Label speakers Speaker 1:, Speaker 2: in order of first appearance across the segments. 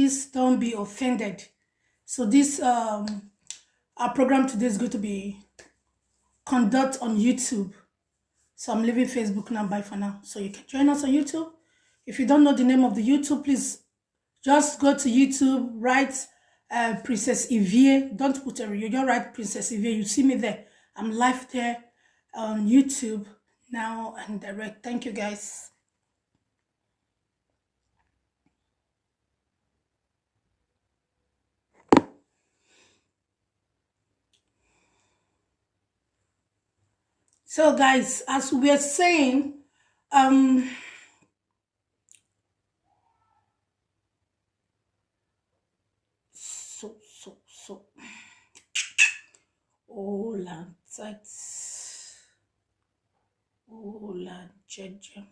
Speaker 1: please don't be offended. So this our program today is going to be conduct on YouTube. So I'm leaving Facebook now. Bye for now. So you can join us on YouTube. If you don't know the name of the YouTube, please just go to YouTube, write Princess Evie. Don't put a you just write Princess Evie. You see me there. I'm live there on YouTube now and direct. Thank you guys. So guys, as we were saying, so oh la tight, oh la jeje.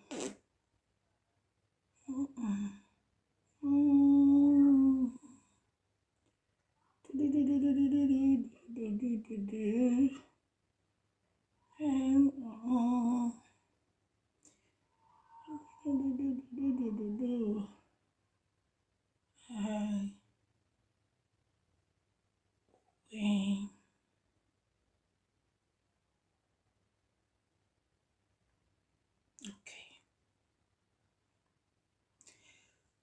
Speaker 1: Okay.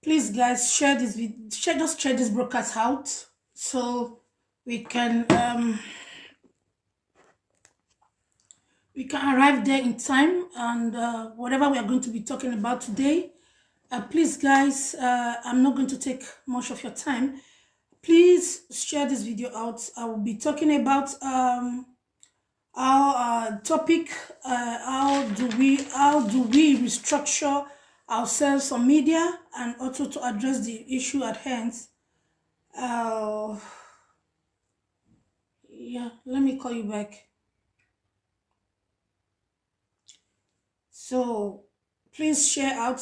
Speaker 1: Please, guys, share this video. Just share this broadcast out so we can arrive there in time, and whatever we are going to be talking about today. Please, guys, I'm not going to take much of your time. Please share this video out. I will be talking about our topic. How do we restructure ourselves on media, and also to address the issue at hand. Yeah, let me call you back. So please share out.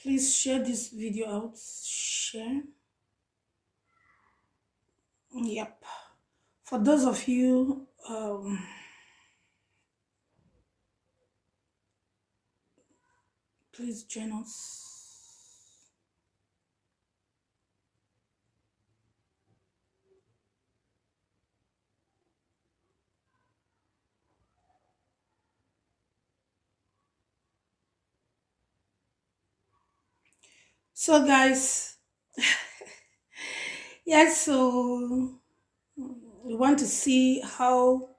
Speaker 1: Please share this video out. Share. Yep. For those of you please join us. So guys, yes, so we want to see how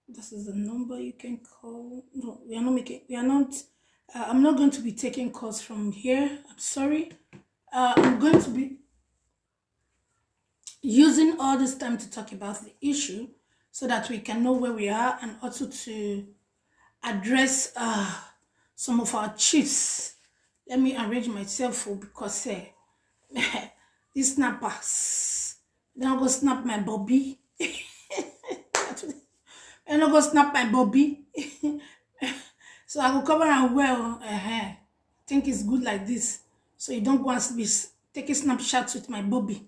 Speaker 1: this is the number you can call. No, we are not I'm not going to be taking calls from here. I'm sorry. I'm going to be using all this time to talk about the issue so that we can know where we are, and also to address some of our chiefs. Let me arrange myself because these snappers, they're not gonna snap my bobby. They're not gonna snap my bobby. So I will cover and well. I think it's good like this, so you don't want to be taking snapshots with my bobby.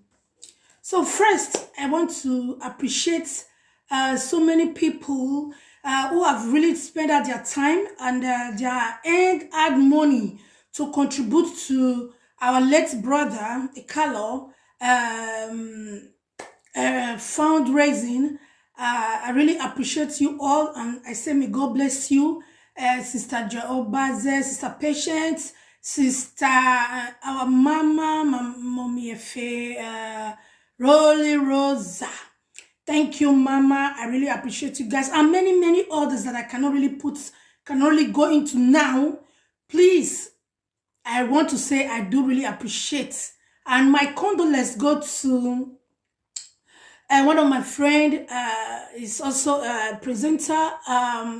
Speaker 1: So first, I want to appreciate so many people who have really spent out their time and their hard money to contribute to our late brother, Ikalo, fundraising. I really appreciate you all, and I say may God bless you, Sister Jeobaze, Sister Patience, Sister our Mama, Mommy Efe, Rolly Rosa. Thank you, Mama. I really appreciate you guys, and many others that I cannot really go into now. Please, I want to say I do really appreciate, and my condolence go to one of my friend is also a presenter.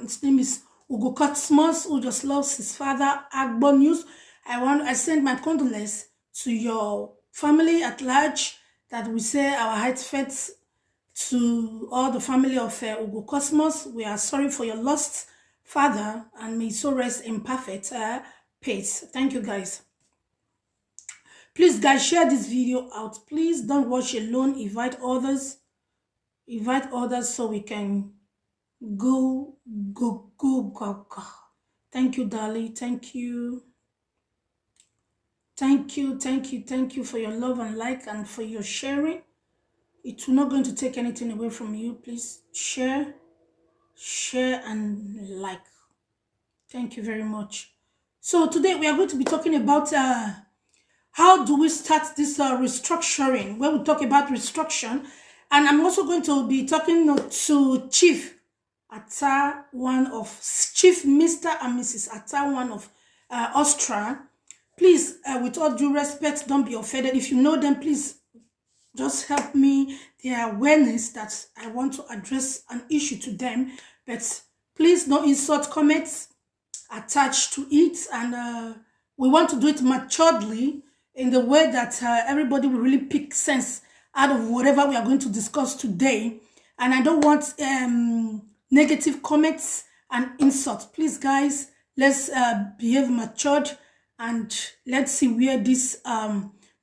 Speaker 1: His name is Ugo Cosmos, who just loves his father, Agbo News. I send my condolence to your family at large, that we say our heartfelt to all the family of Ugo Cosmos. We are sorry for your lost father, and may so rest in perfect peace. Thank you, guys. Please, guys, share this video out. Please don't watch alone. Invite others so we can go. Thank you, darling. Thank you. Thank you for your love and like and for your sharing. It's not going to take anything away from you. Please share and like. Thank you very much. So today we are going to be talking about how do we start this restructuring. When we talk about restructuring, and I'm also going to be talking to Chief Atta, one of Chief Mr. and Mrs. Atta, one of Austria. Please, with all due respect, don't be offended. If you know them, please just help me their awareness that I want to address an issue to them. But please, no insult comments attached to it, and we want to do it maturely in the way that everybody will really pick sense out of whatever we are going to discuss today. And I don't want negative comments and insults. Please, guys, let's behave matured and let's see where this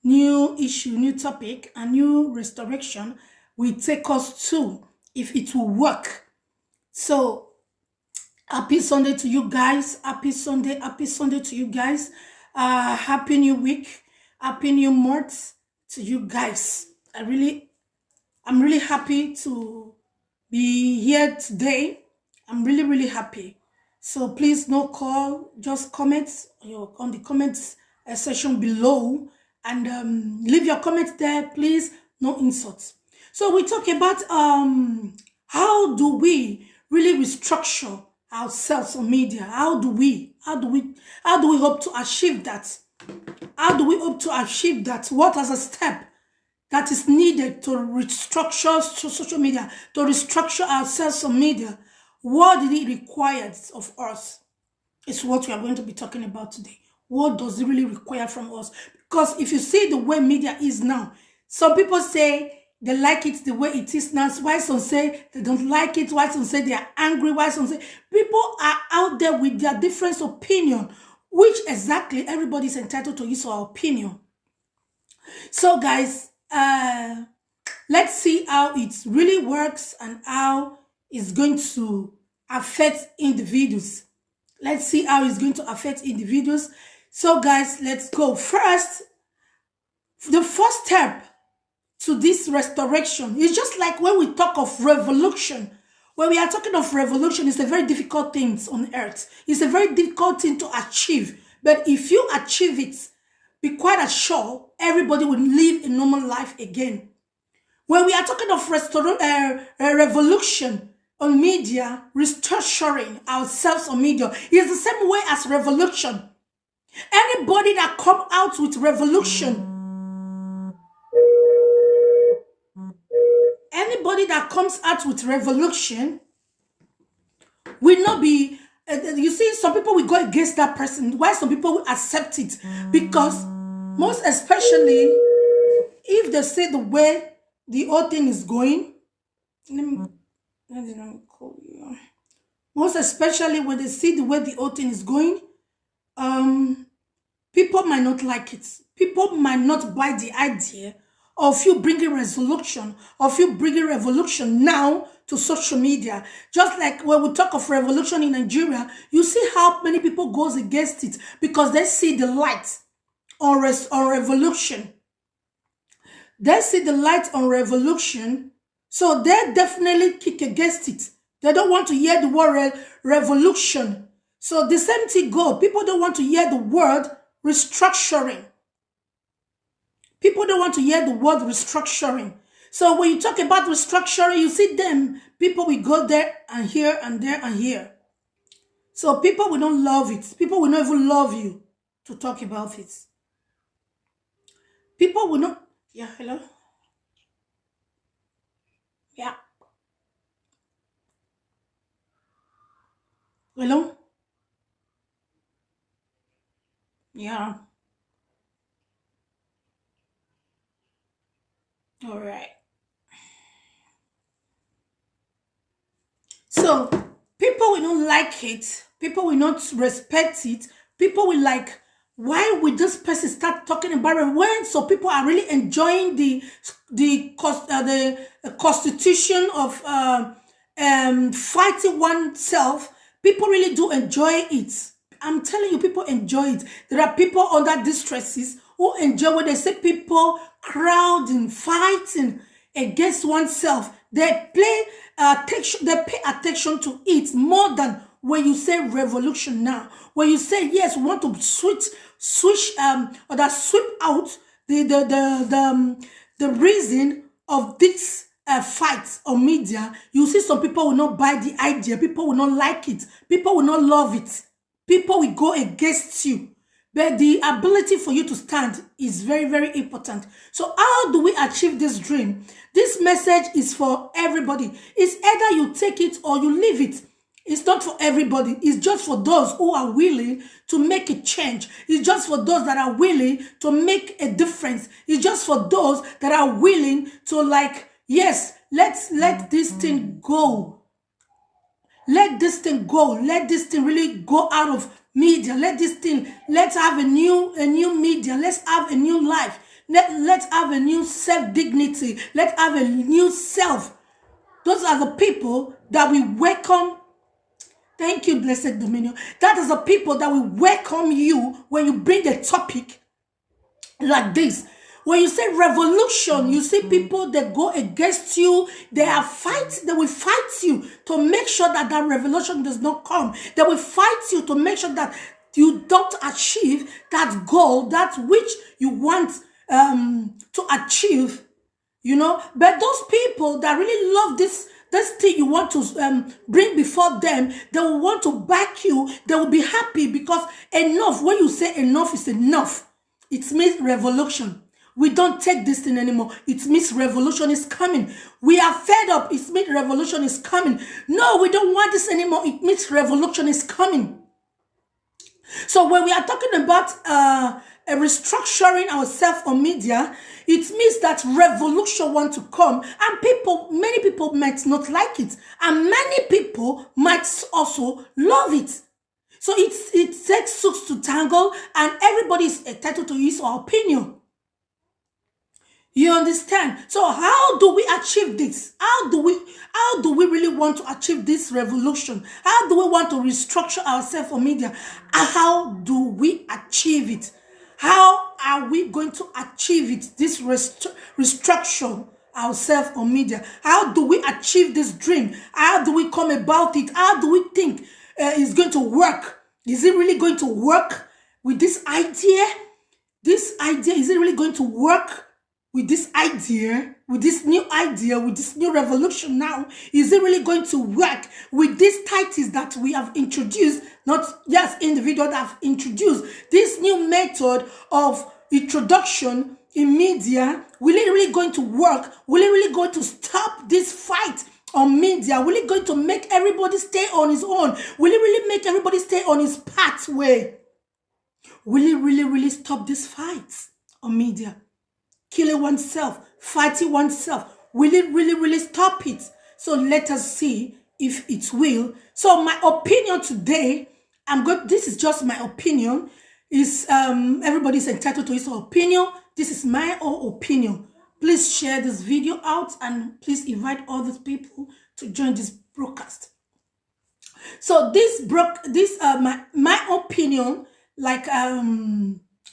Speaker 1: new issue, new topic, and new restoration will take us to, if it will work. So, happy Sunday to you guys. Happy Sunday to you guys. Happy new week. Happy new month to you guys. I'm really happy to be here today. I'm really happy. So please, no call, just comments on the comments section below, and leave your comments there, please. No insults. So we talk about how do we really restructure ourselves on media? How do we hope to achieve that? How do we hope to achieve that? What is a step that is needed to restructure social media, to restructure ourselves on media? What did it require of us? Is what we are going to be talking about today. What does it really require from us? Because if you see the way media is now, some people say they like it the way it is now. Why some say they don't like it? Why some say they are angry? Why some say people are out there with their different opinion, which exactly everybody is entitled to use our opinion. So guys, let's see how it really works and how it's going to affect individuals. Let's see how it's going to affect individuals. So guys, let's go. First, the first step to this restoration is just like when we talk of revolution. When we are talking of revolution, it's a very difficult thing on earth. It's a very difficult thing to achieve. But if you achieve it, be quite assured everybody will live a normal life again. When we are talking of revolution on media, restructuring ourselves on media, is the same way as revolution. Anybody that come out with revolution, anybody that comes out with revolution will not be, you see, some people will go against that person. Why some people will accept it? Because most especially if they say the way the whole thing is going, let me call you. Most especially when they see the way the whole thing is going, people might not like it. People might not buy the idea of you bringing resolution, of you bringing revolution now to social media. Just like when we talk of revolution in Nigeria, you see how many people goes against it because they see the light on revolution. They see the light on revolution, so they definitely kick against it. They don't want to hear the word revolution. So the same thing goes. People don't want to hear the word restructuring. People don't want to hear the word restructuring. So when you talk about restructuring, you see them. People will go there and here and there and here. So people will not love it. People will not even love you to talk about it. People will not. Yeah, hello? Yeah. Hello? Yeah. All right. So people will not like it. People will not respect it. People will like, why would this person start talking about it when so people are really enjoying the constitution of fighting oneself? People really do enjoy it. I'm telling you, people enjoy it. There are people under distresses who enjoy when they see people crowding, fighting against oneself. They pay attention to it more than when you say revolution now. When you say yes, we want to switch or that sweep out the reason of this fight on media, you see some people will not buy the idea, people will not like it, people will not love it, people will go against you. But the ability for you to stand is very, very important. So how do we achieve this dream? This message is for everybody. It's either you take it or you leave it. It's not for everybody. It's just for those who are willing to make a change. It's just for those that are willing to make a difference. It's just for those that are willing to, like, yes, let this thing go. Let this thing go. Let this thing really go out of media. Let's have a new media. Let's have a new life. Let's have a new self-dignity. Let's have a new self. Those are the people that we welcome. Thank you, blessed Dominion. That is the people that will welcome you when you bring a topic like this. When you say revolution, you see people that go against you. They will fight you to make sure that that revolution does not come. They will fight you to make sure that you don't achieve that goal, that which you want to achieve, you know. But those people that really love this thing you want to bring before them, they will want to back you. They will be happy because enough, when you say enough is enough, it means revolution. We don't take this thing anymore. It means revolution is coming. We are fed up. It means revolution is coming. No, we don't want this anymore. It means revolution is coming. So when we are talking about restructuring ourselves on media, it means that revolution wants to come, and many people might not like it, and many people might also love it. So it takes six to tangle, and everybody is entitled to his or her opinion. You understand? So how do we achieve this? How do we really want to achieve this revolution? How do we want to restructure ourselves for media? How do we achieve it? How are we going to achieve it? This restructure ourselves on media. How do we achieve this dream? How do we come about it? How do we think it's going to work? Is it really going to work with this idea? This idea, is it really going to work with this idea, with this new idea, with this new revolution now? Is it really going to work with these titles that we have introduced, not just individuals that have introduced this new method of introduction in media? Will it really going to work? Will it really going to stop this fight on media? Will it going to make everybody stay on his own? Will it really make everybody stay on his pathway? Will it really stop this fight on media? Killing oneself, fighting oneself. Will it really stop it? So let us see if it will. So my opinion today, this is just my opinion. Is everybody's entitled to his opinion. This is my own opinion. Please share this video out and please invite all these people to join this broadcast. So my opinion, like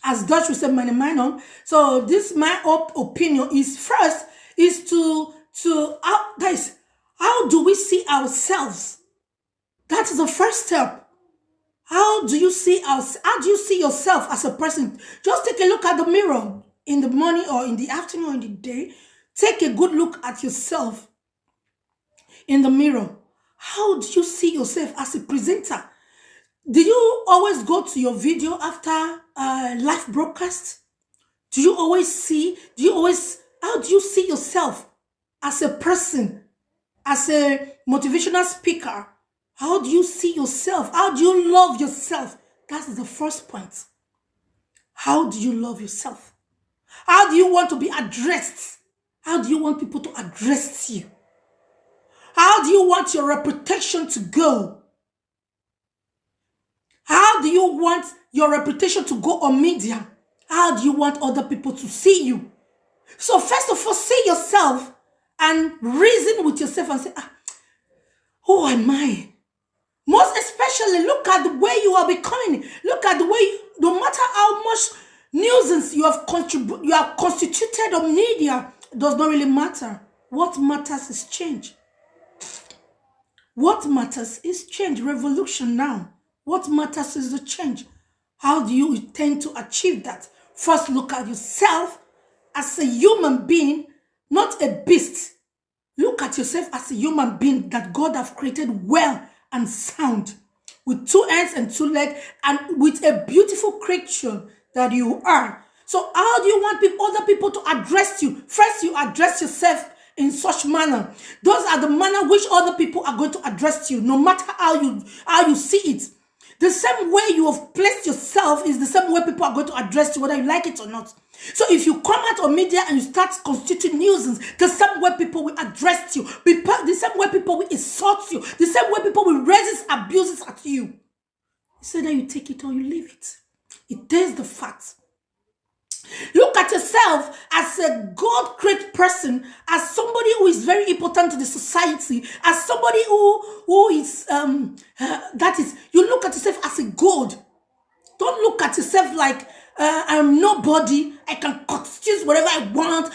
Speaker 1: as Dutch would say, my so this my opinion is first is guys, how do we see ourselves? That is the first step. How do you see yourself as a person? Just take a look at the mirror in the morning or in the afternoon or in the day. Take a good look at yourself in the mirror. How do you see yourself as a presenter? Do you always go to your video after live broadcast? How do you see yourself as a person, as a motivational speaker? How do you see yourself? How do you love yourself? That's the first point. How do you love yourself? How do you want to be addressed? How do you want people to address you? How do you want your reputation to go? How do you want your reputation to go on media? How do you want other people to see you? So first of all, see yourself and reason with yourself and say, who am I? Most especially, look at the way you are becoming. Look at the way, no matter how much nuisance you have constituted on media, it does not really matter. What matters is change. What matters is change. Revolution now. What matters is the change. How do you intend to achieve that? First, look at yourself as a human being, not a beast. Look at yourself as a human being that God have created well and sound, with 2 hands and 2 legs, and with a beautiful creature that you are. So how do you want other people to address you? First, you address yourself in such manner. Those are the manner which other people are going to address you, no matter how you see it. The same way you have placed yourself is the same way people are going to address you, whether you like it or not. So if you come out on media and you start constituting nuisance, the same way people will address you, the same way people will insult you, the same way people will raise abuses at you. So that you take it or you leave it. It is the fact. Look at yourself as a God-created person, as somebody who is very important to the society, as somebody who is, that is, you look at yourself as a God. Don't look at yourself like, I'm nobody, I can constitute whatever I want,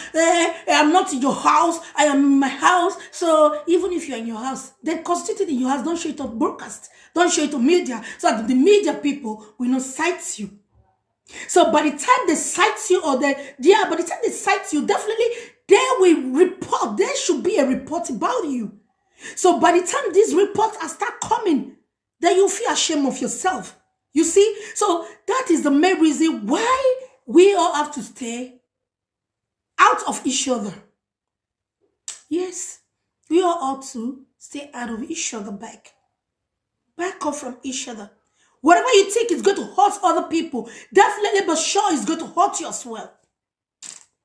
Speaker 1: I'm not in your house, I am in my house. So even if you're in your house, then constitute it in your house, don't show it on broadcast, don't show it on media, so that the media people will not cite you. So by the time they cite you, by the time they cite you, definitely they will report. There should be a report about you. So by the time these reports are start coming, then you feel ashamed of yourself. You see? So that is the main reason why we all have to stay out of each other. Yes, we all ought to stay out of each other back up from each other. Whatever you think is going to hurt other people, definitely, but sure, it's going to hurt you as well.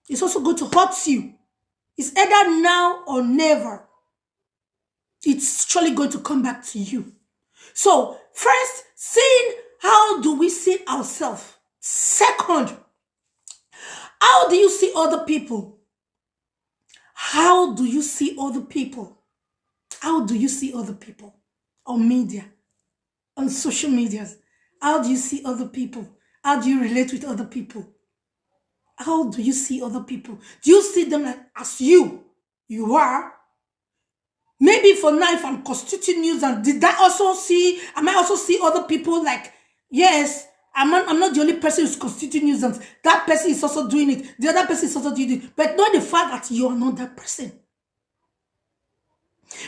Speaker 1: It's also going to hurt you. It's either now or never. It's surely going to come back to you. So, first, seeing how do we see ourselves? Second, how do you see other people? How do you see other people? How do you see other people on media? On social medias, how do you see other people? How do you relate with other people? How do you see other people? Do you see them as you are? Maybe for now, if I'm constituting news, and am I also see other people like, yes, I'm not the only person who's constituting nuisance. That person is also doing it. The other person is also doing it. But not the fact that you are not that person.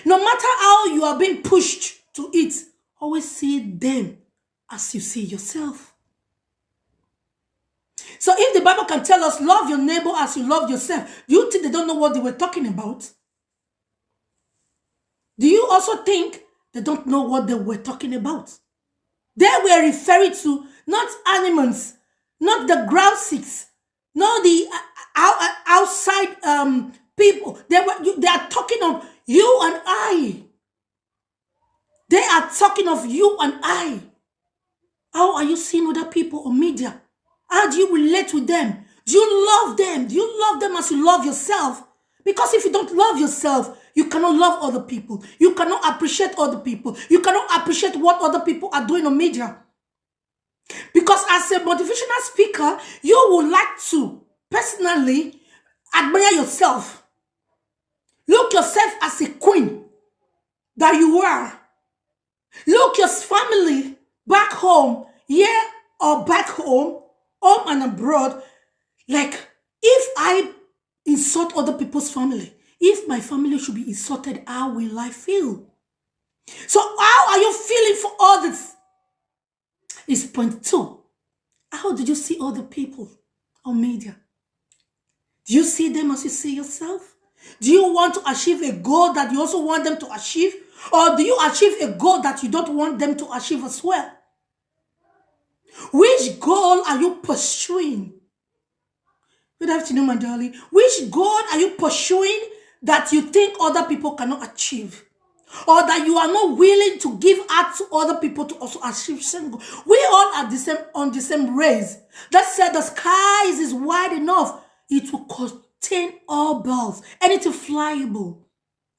Speaker 1: No matter how you are being pushed to it, always see them as you see yourself. So if the Bible can tell us, love your neighbor as you love yourself, do you think they don't know what they were talking about? Do you also think they don't know what they were talking about? They were referring to not animals, not the grousies, not the outside people. They are talking of you and I. They are talking of you and I. How are you seeing other people on media? How do you relate with them? Do you love them? Do you love them as you love yourself? Because if you don't love yourself, you cannot love other people. You cannot appreciate other people. You cannot appreciate what other people are doing on media. Because as a motivational speaker, you would like to personally admire yourself. Look yourself as a queen that you are. Look your family back home, here or back home and abroad. Like, if I insult other people's family, if my family should be insulted, how will I feel? So how are you feeling for others? It's point 2. How did you see other people on media? Do you see them as you see yourself? Do you want to achieve a goal that you also want them to achieve? Or do you achieve a goal that you don't want them to achieve as well? Which goal are you pursuing? Good afternoon, my darling. Which goal are you pursuing that you think other people cannot achieve? Or that you are not willing to give out to other people to also achieve same goal? We all are on the same race. That said, the skies is wide enough. It will contain all balls, anything flyable.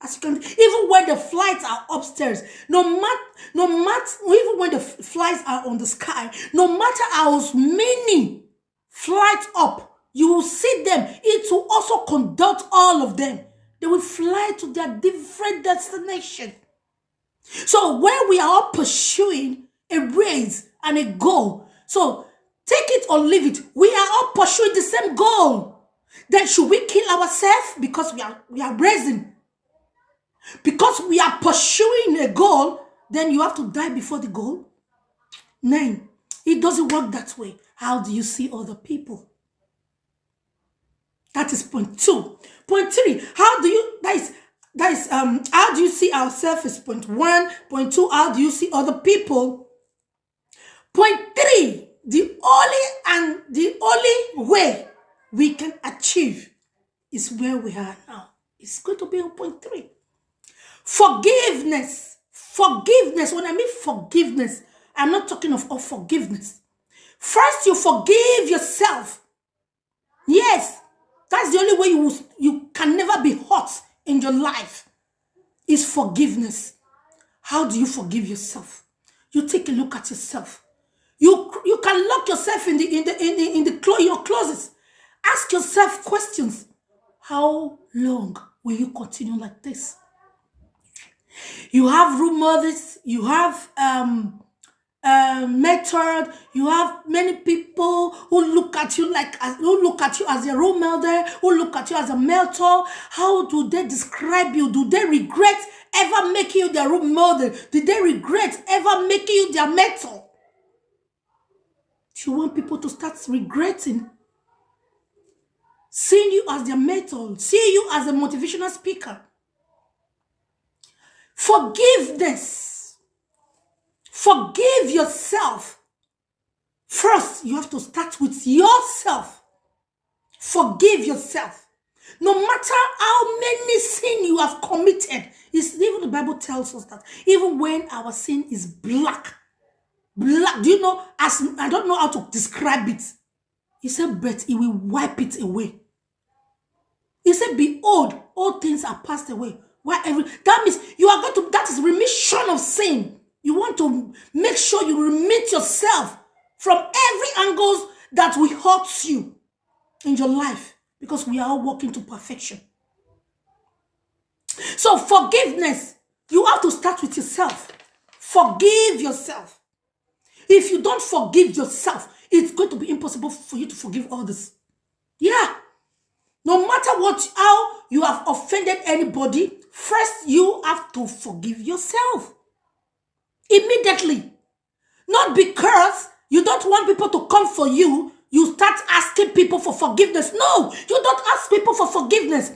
Speaker 1: As you can, even when the flights are upstairs, no matter, even when the flights are on the sky, no matter how many flights up, you will see them. It will also conduct all of them. They will fly to their different destination. So when we are all pursuing a race and a goal, so take it or leave it, we are all pursuing the same goal. Then should we kill ourselves because we are racing? Because we are pursuing a goal, then you have to die before the goal? No, it doesn't work that way. How do you see other people? That is point 2. Point 3, how do you, how do you see ourselves is point 1. Point 2, how do you see other people? Point 3, the only way we can achieve is where we are now. It's going to be on point 3. Forgiveness. Forgiveness. When I mean forgiveness, I'm not talking of forgiveness. First, you forgive yourself. Yes, that's the only way you can never be hurt in your life, is forgiveness. How do you forgive yourself? You take a look at yourself. You can lock yourself in your closet. Ask yourself questions. How long will you continue like this? You have role models, you have method, you have many people who look at you as a role model, who look at you as a mentor. How do they describe you? Do they regret ever making you their role model? Did they regret ever making you their mentor? Do you want people to start regretting seeing you as their mentor, seeing you as a motivational speaker? Forgiveness. Forgive yourself. First, you have to start with yourself. Forgive yourself. No matter how many sins you have committed, even the Bible tells us that even when our sin is black, do you know, I don't know how to describe it. He said, but he will wipe it away. He said, behold, all things are passed away. That means you are going to, that is remission of sin. You want to make sure you remit yourself from every angle that will hurt you in your life, because we are all walking to perfection. So forgiveness, you have to start with yourself. Forgive yourself. If you don't forgive yourself, it's going to be impossible for you to forgive others. Yeah. No matter how you have offended anybody, first you have to forgive yourself. Immediately. Not because you don't want people to come for you, you start asking people for forgiveness. No, you don't ask people for forgiveness.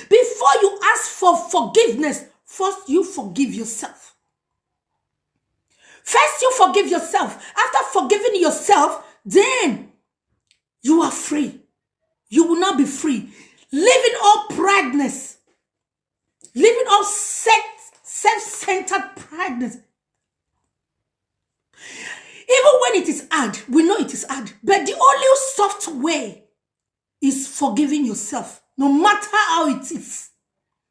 Speaker 1: Before you ask for forgiveness, first you forgive yourself. First you forgive yourself. After forgiving yourself, then you are free. You will not be free. Living all prideness. Living all self-centered prideness. Even when it is hard, we know it is hard. But the only soft way is forgiving yourself. No matter how it is.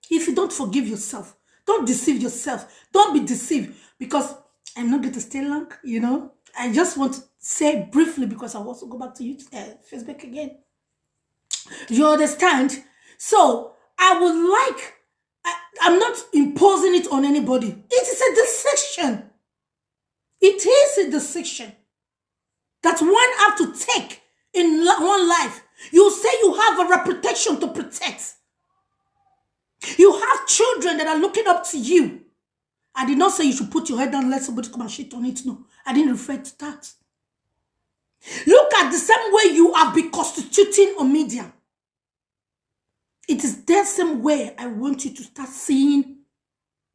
Speaker 1: If you don't forgive yourself, don't deceive yourself. Don't be deceived. Because I'm not going to stay long, you know. I just want to say briefly, because I will also go back to Facebook again. You understand? So, I would like, I'm not imposing it on anybody. It is a decision. It is a decision that one have to take in one life. You say you have a reputation to protect. You have children that are looking up to you. I did not say you should put your head down and let somebody come and shit on it. No, I didn't refer to that. Look at the same way you have been constituting on media. It is that same way I want you to start seeing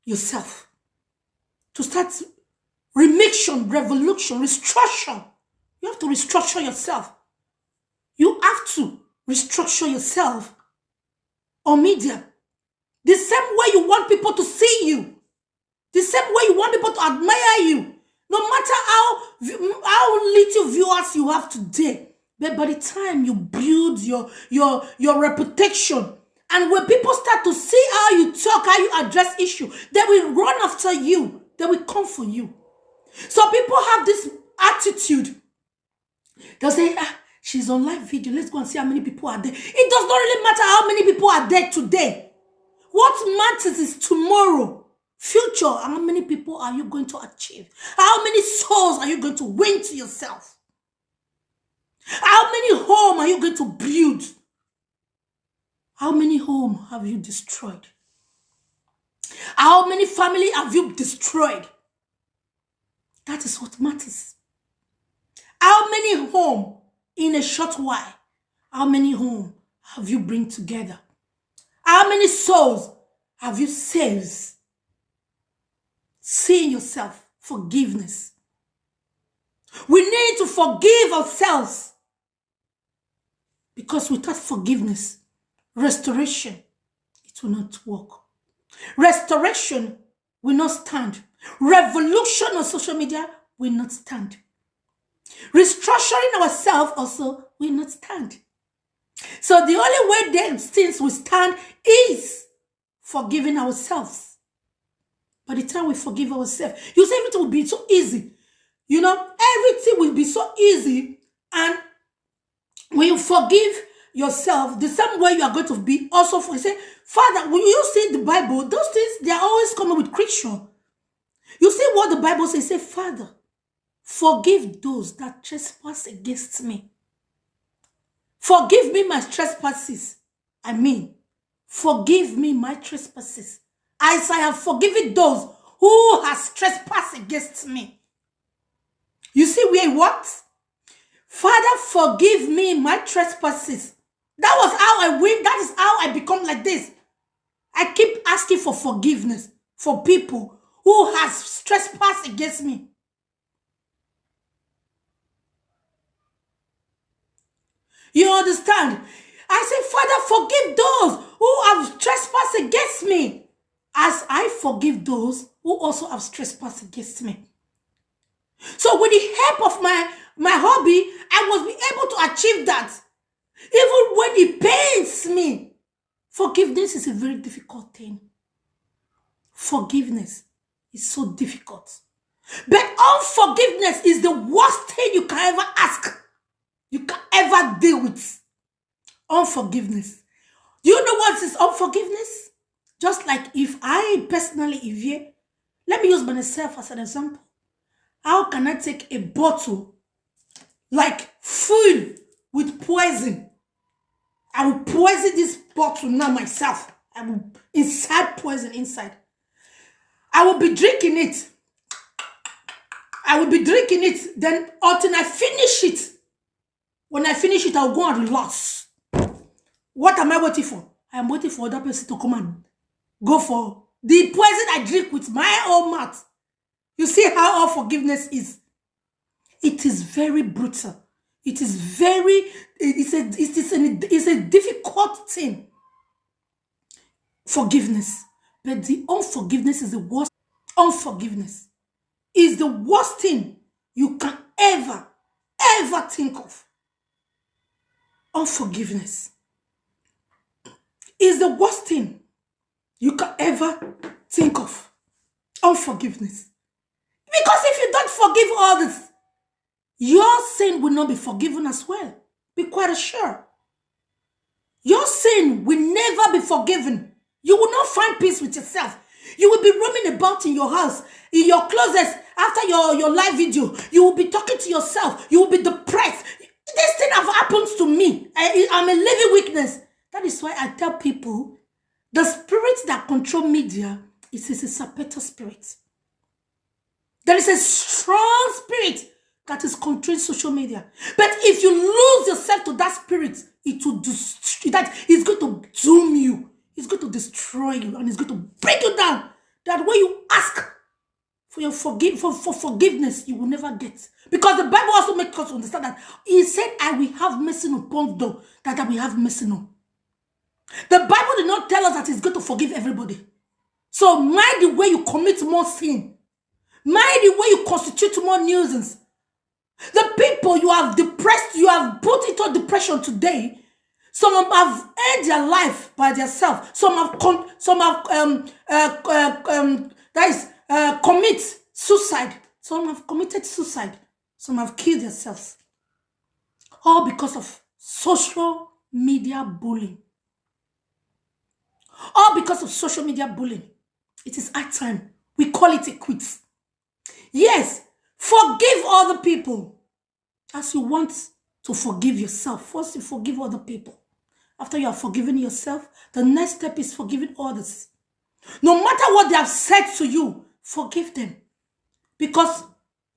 Speaker 1: yourself. To start remission, revolution, restructure. You have to restructure yourself. You have to restructure yourself on media. The same way you want people to see you. The same way you want people to admire you. No matter how little viewers you have today, but by the time you build your reputation And when people start to see how you talk, how you address issue, they will run after you. They will come for you. So people have this attitude. They'll say, she's on live video. Let's go and see how many people are there. It does not really matter how many people are there today. What matters is tomorrow, future. How many people are you going to achieve? How many souls are you going to win to yourself? How many homes are you going to build? How many homes have you destroyed? How many family have you destroyed? That is what matters. How many homes in a short while? How many homes have you bring together? How many souls have you saved? See in yourself forgiveness. We need to forgive ourselves. Because without forgiveness, restoration, it will not work. Restoration will not stand. Revolution on social media will not stand. Restructuring ourselves also will not stand. So the only way these things will stand is forgiving ourselves. By the time we forgive ourselves, you say everything will be so easy. You know, everything will be so easy. And when you forgive yourself, the same way you are going to be also for. Say, Father, when you see the Bible, those things, they are always coming with creature. You see what the Bible says? Say, Father, forgive those that trespass against me. Forgive me my trespasses. Forgive me my trespasses. As I have forgiven those who has trespassed against me. You see where what? Father, forgive me my trespasses. That was how I win. That is how I become like this. I keep asking for forgiveness for people who has trespassed against me. You understand? I say, Father, forgive those who have trespassed against me, as I forgive those who also have trespassed against me. So with the help of my hobby, I was able to achieve that. Even when it pains me. Forgiveness is a very difficult thing. Forgiveness is so difficult. But unforgiveness is the worst thing you can ever ask. You can ever deal with. Unforgiveness. Do you know what is unforgiveness? Just like if I personally, let me use myself as an example. How can I take a bottle like full with poison? I will poison this bottle now myself. I will insert poison inside. I will be drinking it. Then until I finish it. When I finish it, I'll go and relax. What am I waiting for? I am waiting for other person to come and go for the poison I drink with my own mouth. You see how unforgiveness is? It is very brutal. It is very, it's a difficult thing. Forgiveness. But the unforgiveness is the worst. Unforgiveness is the worst thing you can ever think of. Unforgiveness is the worst thing you can ever think of. Unforgiveness. Because if you don't forgive others, your sin will not be forgiven as well. Be quite sure. Your sin will never be forgiven. You will not find peace with yourself. You will be roaming about in your house, in your closet, after your live video. You will be talking to yourself. You will be depressed. This thing have happened to me. I'm a living witness. That is why I tell people, the spirit that control media is a Sapeta spirit. There is a strong spirit that is controlling social media. But if you lose yourself to that spirit, it will it's going to doom you. It's going to destroy you, and it's going to break you down. That when you ask for your forgiveness, you will never get. Because the Bible also makes us understand that he said, I will have mercy upon those that I will have mercy on. The Bible did not tell us that he's going to forgive everybody. So mind the way you commit more sin. Mind the way you constitute more nuisance. The people you have depressed, you have put into depression today. Some have ended their life by themselves. Some have commit suicide. Some have committed suicide. Some have killed themselves. All because of social media bullying. All because of social media bullying. It is our time. We call it a quit. Yes, forgive other people as you want to forgive yourself. First, you forgive other people. After you have forgiven yourself, the next step is forgiving others. No matter what they have said to you, forgive them. Because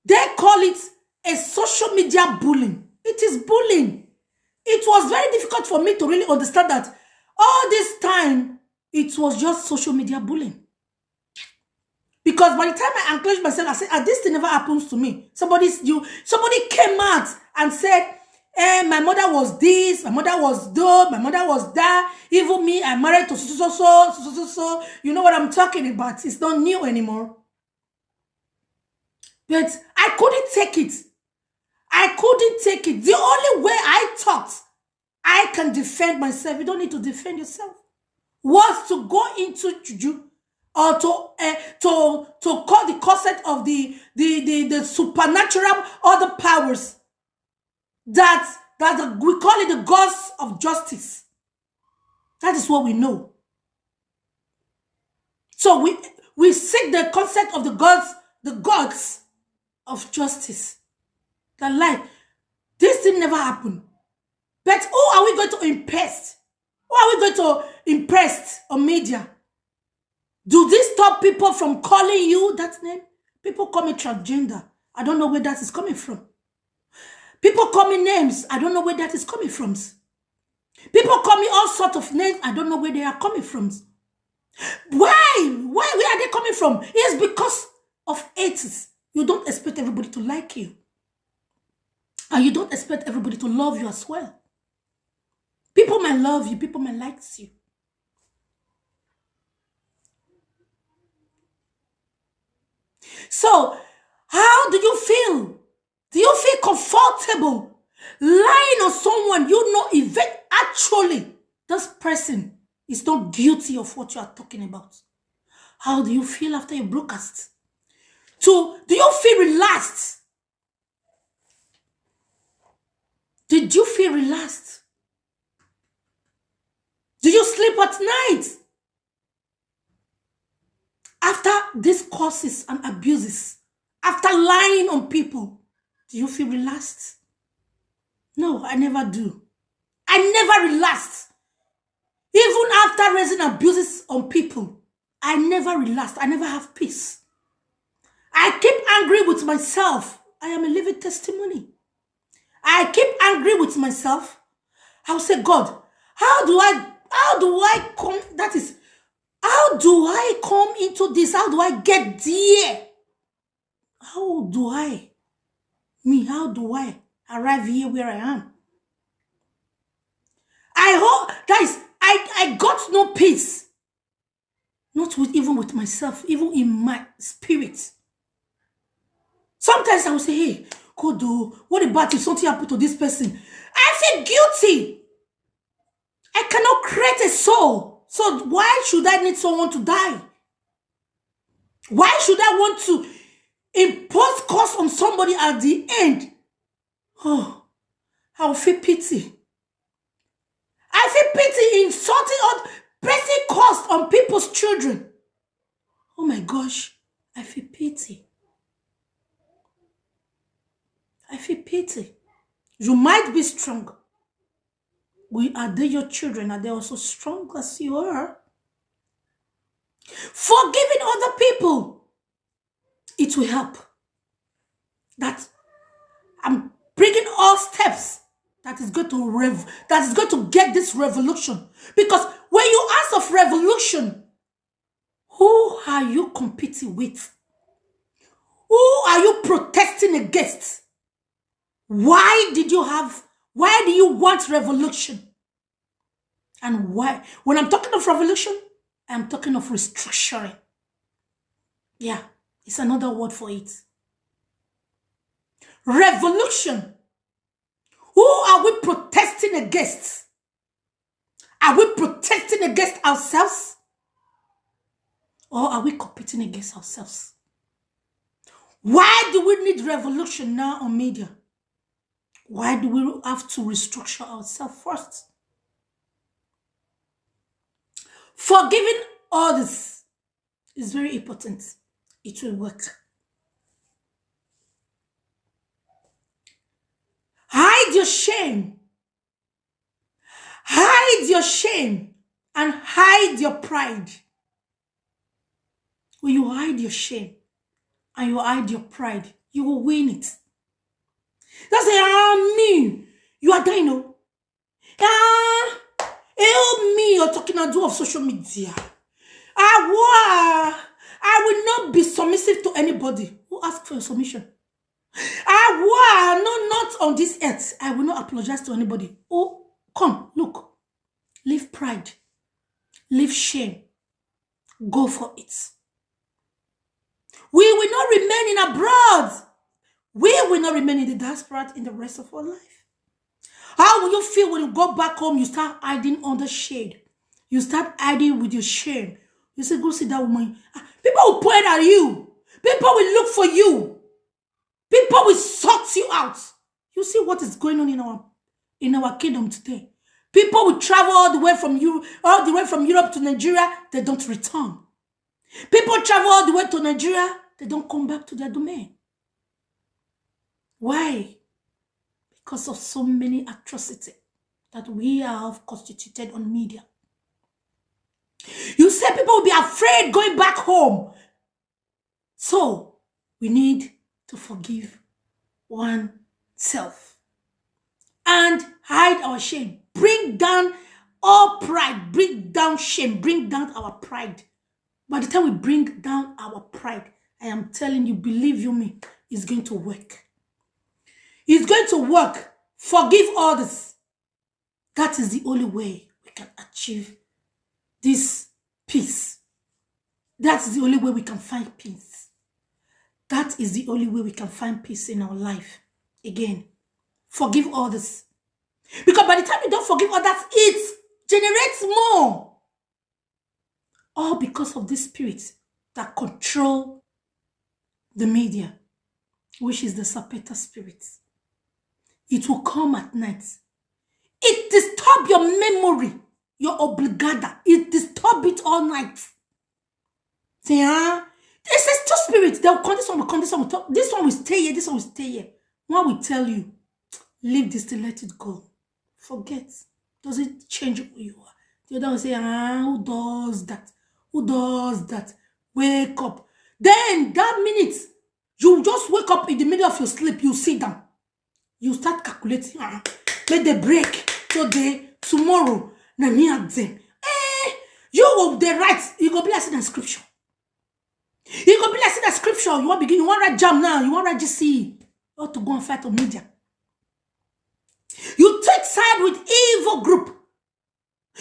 Speaker 1: they call it a social media bullying. It is bullying. It was very difficult for me to really understand that all this time, it was just social media bullying. Because by the time I encouraged myself, I said, this thing never happens to me. Somebody came out and said, my mother was this, my mother was that, my mother was that. Even me, I'm married to so. You know what I'm talking about. It's not new anymore. But I couldn't take it. I couldn't take it. The only way I thought I can defend myself, you don't need to defend yourself, was to go into juju or to call the concept of the supernatural other powers that we call it the gods of justice. That is what we know. So we seek the concept of the gods of justice. That like this thing never happened. But who are we going to impress? Who are we going to impress on media? Do this stop people from calling you that name? People call me transgender. I don't know where that is coming from. People call me names. I don't know where that is coming from. People call me all sorts of names. I don't know where they are coming from. Why? Where are they coming from? It's because of haters. You don't expect everybody to like you. And you don't expect everybody to love you as well. People might love you. People might like you. So, how do you feel? Do you feel comfortable lying on someone you know even actually this person is not guilty of what you are talking about? How do you feel after you broadcast? Do you feel relaxed? Did you feel relaxed? Do you sleep at night? After these curses and abuses, after lying on people, do you feel relaxed? No, I never do. I never relaxed. Even after raising abuses on people, I never relaxed. I never have peace. I keep angry with myself. I am a living testimony. I keep angry with myself. I'll say, God, how do I come? That is, how do I come into this? How do I get there? How do I arrive here where I am? I hope, guys, I got no peace. Not even with myself, even in my spirit. Sometimes I will say, hey, God, what about if something happened to this person? I feel guilty. I cannot create a soul. So why should I need someone to die? Why should I want to impose cost on somebody at the end? Oh, I'll feel pity. I feel pity insulting or pressing cost on people's children. Oh my gosh, I feel pity. I feel pity. You might be strong. Are they your children? Are they also strong as you are? Forgiving other people, it will help. That I'm bringing all steps that is going to get this revolution. Because when you ask of revolution, who are you competing with? Who are you protesting against? Why do you want revolution? And why? When I'm talking of revolution, I'm talking of restructuring. Yeah, it's another word for it. Revolution. Who are we protesting against? Are we protesting against ourselves? Or are we competing against ourselves? Why do we need revolution now on media? Why do we have to restructure ourselves first? Forgiving others is very important. It will work. Hide your shame. Hide your shame and hide your pride. When you hide your shame and you hide your pride, you will win it. That's me. You are dying. Help me. You're talking of social media. I will not be submissive to anybody who asks for your submission. Not on this earth. I will not apologize to anybody. Oh, come, look. Leave pride. Leave shame. Go for it. We will not remain in abroad. We will not remain in the diaspora in the rest of our life. How will you feel when you go back home? You start hiding under shade. You start hiding with your shame. You say, go see that woman. People will point at you. People will look for you. People will sort you out. You see what is going on in our kingdom today. People will travel all the way from Europe to Nigeria. They don't return. People travel all the way to Nigeria. They don't come back to their domain. Why? Because of so many atrocities that we have constituted on media. You say people will be afraid going back home. So, we need to forgive oneself and hide our shame. Bring down all pride. Bring down shame. Bring down our pride. By the time we bring down our pride, I am telling you, believe you me, it's going to work. It's going to work. Forgive others. That is the only way we can achieve this peace. That's the only way we can find peace. That is the only way we can find peace in our life. Again, forgive others. Because by the time you don't forgive others, it generates more. All because of this spirit that control the media, which is the Sapeta spirit. It will come at night. It disturbs your memory, your obligada. It disturbs it all night. Say, this is two spirits. They'll come, this one will come, this one will talk. This one will stay here, this one will stay here. One will tell you, leave this to let it go. Forget. Does it change who you are? The other will say, who does that? Who does that? Wake up. Then, that minute, you just wake up in the middle of your sleep, you sit down. You start calculating, let the break today, tomorrow, na me at them. You will the right, you go be like in scripture. You go be like in scripture, you want begin, you want write jam now, you want write GC, or to go and fight on media. You take side with evil group.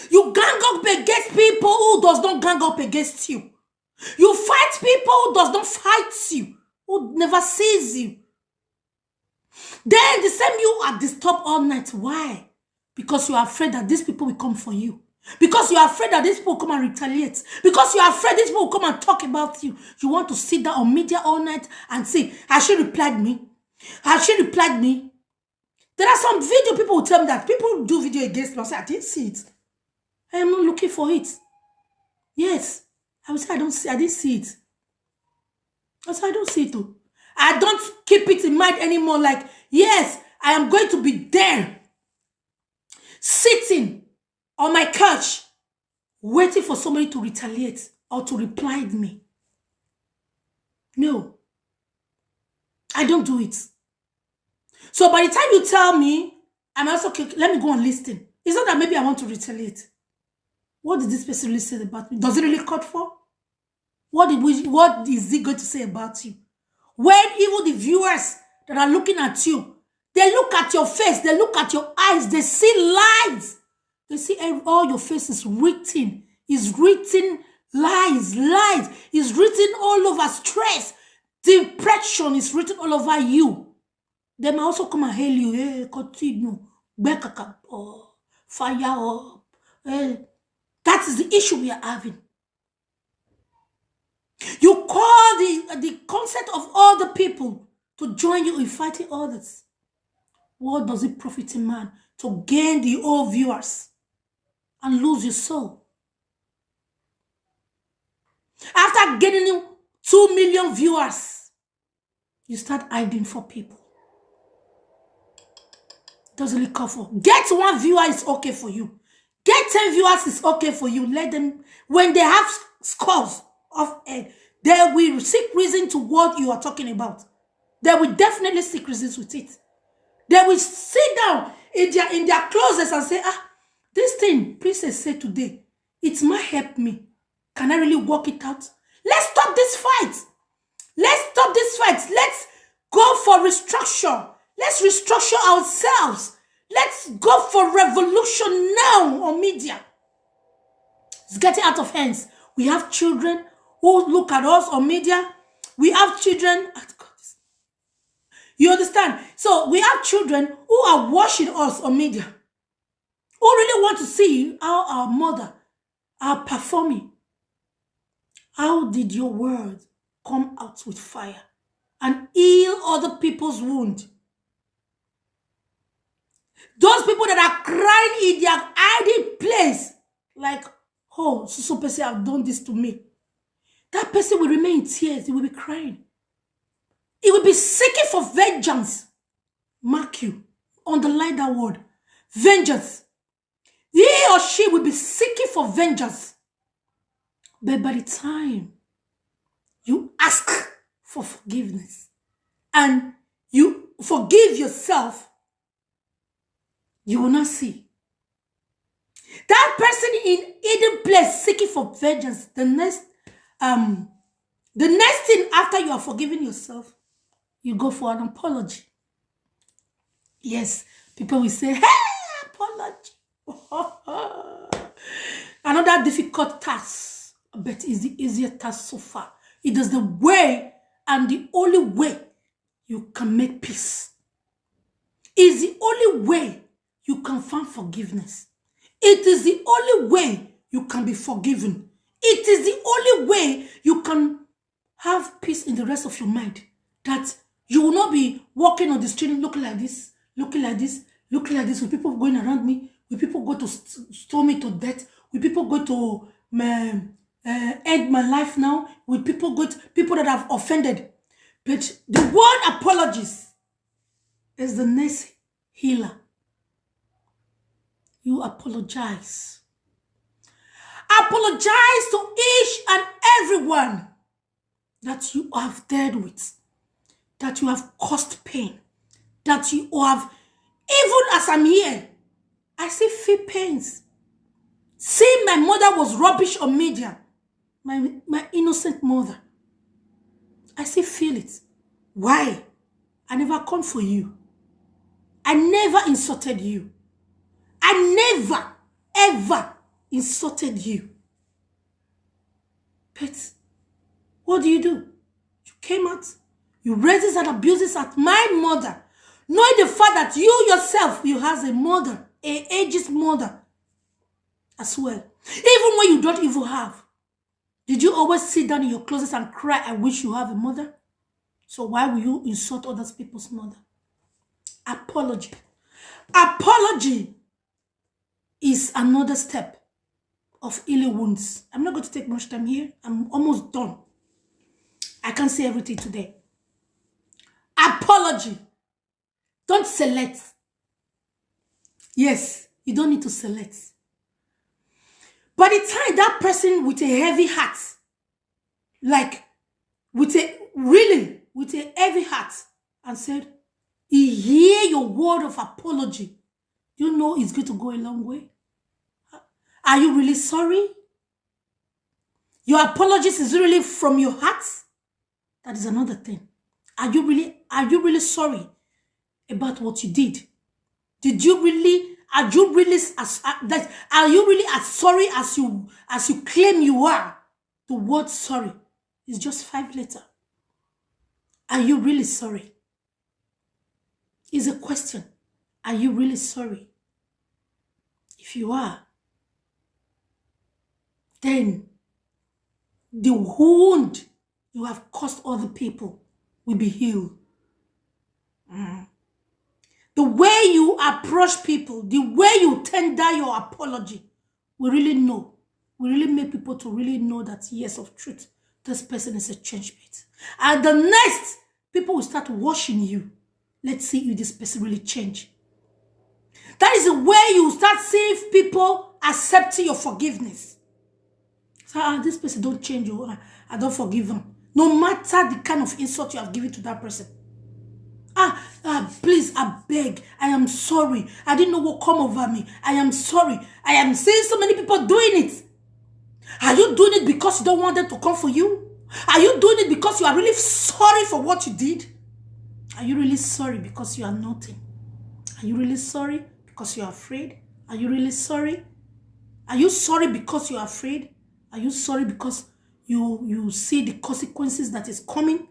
Speaker 1: You gang up against people who does not gang up against you. You fight people who does not fight you, who never sees you. Then the same you are disturbed all night. Why? Because you are afraid that these people will come for you. Because you are afraid that these people will come and retaliate. Because you are afraid these people will come and talk about you. You want to sit down on media all night and say, has she replied me? Has she replied me? There are some video people will tell me that people do video against me. I say, I didn't see it. I am not looking for it. Yes. I will say, I didn't see it. I say, I don't see it too. I don't keep it in mind anymore. Like, yes, I am going to be there, sitting on my couch, waiting for somebody to retaliate or to reply to me. No, I don't do it. So by the time you tell me, I'm also okay, let me go and listen. It's not that maybe I want to retaliate. What did this person really say about me? Does it really cut for? What is he going to say about you? When even the viewers that are looking at you, they look at your face, they look at your eyes, they see lies. They see all your face is written. It's written lies. It's written all over stress. Depression is written all over you. They may also come and hail you. Hey, continue. Back up. Fire up. That is the issue we are having. You call the concept of other people to join you in fighting others. What does it profit a man to gain the old viewers and lose your soul? After gaining 2 million viewers, you start hiding for people. Doesn't really call for. Get 1 viewer is okay for you. Get 10 viewers is okay for you. Let them, when they have scores of they will seek reason to what you are talking about. They will definitely seek reasons with it. They will sit down in their closets and say, this thing Princess said today, it might help me. Can I really work it out? Let's stop this fight. Let's stop this fight. Let's go for restructure. Let's restructure ourselves. Let's go for revolution now on media. It's getting out of hands. We have children who look at us on media. We have children. You understand? So we have children who are watching us on media, who really want to see how our mother are performing. How did your word come out with fire and heal other people's wound? Those people that are crying in their hiding place, like, oh, so person have done this to me. That person will remain in tears. He will be crying. He will be seeking for vengeance. Mark you. Underline that word. Vengeance. He or she will be seeking for vengeance. But by the time you ask for forgiveness and you forgive yourself, you will not see. That person in hidden place seeking for vengeance, the next thing after you are forgiving yourself, you go for an apology. Yes, people will say, hey, apology. Another difficult task, but it's the easier task so far. It is the way and the only way you can make peace. It's the only way you can find forgiveness. It is the only way you can be forgiven. It is the only way you can have peace in the rest of your mind. That you will not be walking on the street looking like this, looking like this, looking like this, with people going around me, with people go to stone me to death, with people go to end my life now, with people people that have offended. But the word apologies is the next healer. You apologize. Apologize to each and everyone that you have dealt with, that you have caused pain, that you have, even as I'm here, I still feel pains. Seeing my mother was rubbish on media, my innocent mother, I still feel it. Why? I never come for you. I never insulted you. I never, ever insulted you. But what do? You came out, you raised and abuses at my mother, knowing the fact that you yourself, you have a mother, an ageist mother as well. Even when you don't even have. Did you always sit down in your closet and cry, I wish you have a mother? So why will you insult other people's mother? Apology. Apology is another step of healing wounds. I'm not going to take much time here. I'm almost done. I can't say everything today. Apology. Don't select. Yes, you don't need to select. By the time that person with a heavy heart, like with a heavy heart, and said, he hear your word of apology, you know it's going to go a long way. Are you really sorry? Your apologies is really from your heart? That is another thing. Are you really sorry about what you did? Are you really as sorry as you claim you are? The word sorry is just 5 letters. Are you really sorry? Is a question. Are you really sorry? If you are, then the wound you have caused other people will be healed. The way you approach people, the way you tender your apology, we really know. We really make people to really know that, yes, of truth, this person is a change mate. And the next, people will start watching you. Let's see if this person really change. That is the way you start seeing people accepting your forgiveness. So, this person don't change you. I don't forgive them. No matter the kind of insult you have given to that person. Please, I beg. I am sorry. I didn't know what come over me. I am sorry. I am seeing so many people doing it. Are you doing it because you don't want them to come for you? Are you doing it because you are really sorry for what you did? Are you really sorry because you are nothing? Are you really sorry because you are afraid? Are you really sorry? Are you sorry because you are afraid? Are you sorry because you see the consequences that is coming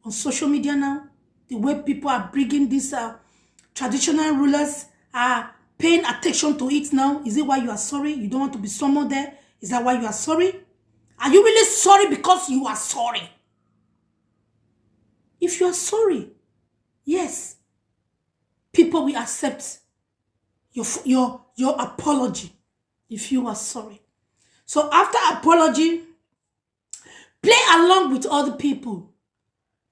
Speaker 1: on social media now? The way people are bringing these traditional rulers are paying attention to it now. Is it why you are sorry? You don't want to be someone there? Is that why you are sorry? Are you really sorry because you are sorry? If you are sorry, yes, people will accept your apology if you are sorry. So after apology, play along with other people.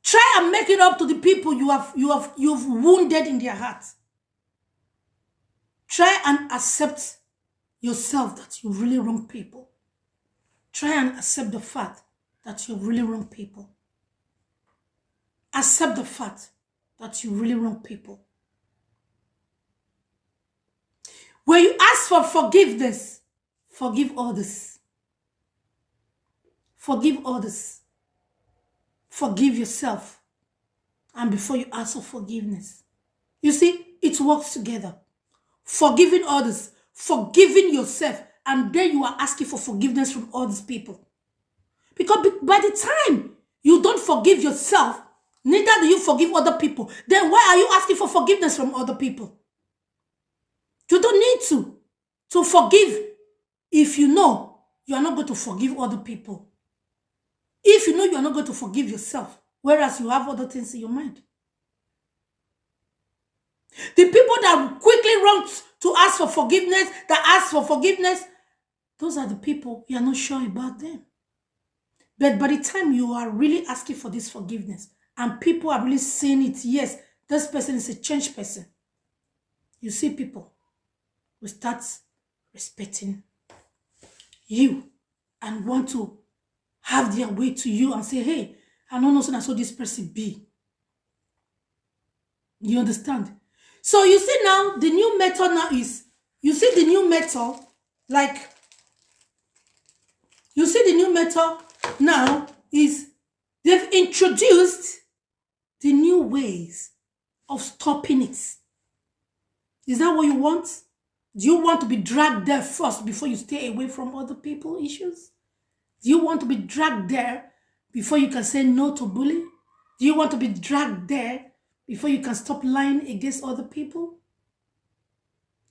Speaker 1: Try and make it up to the people you've wounded in their hearts. Try and accept yourself that you really wrong people. Try and accept the fact that you really wrong people. Accept the fact that you really wrong people. When you ask for forgiveness, forgive others. Forgive others. Forgive yourself. And before you ask for forgiveness. You see, it works together. Forgiving others, forgiving yourself, and then you are asking for forgiveness from all these people. Because by the time you don't forgive yourself, neither do you forgive other people. Then why are you asking for forgiveness from other people? You don't need to forgive if you know you are not going to forgive other people. If you know you are not going to forgive yourself, whereas you have other things in your mind. The people that quickly run to ask for forgiveness, those are the people you are not sure about them. But by the time you are really asking for this forgiveness, and people are really saying it, yes, this person is a changed person, you see people will start respecting you and want to have their way to you and say, hey, I don't know so that's how this person be. You understand? So you see now, the new method now is, you see the new method now is they've introduced the new ways of stopping it. Is that what you want? Do you want to be dragged there first before you stay away from other people's issues? Do you want to be dragged there before you can say no to bullying? Do you want to be dragged there before you can stop lying against other people?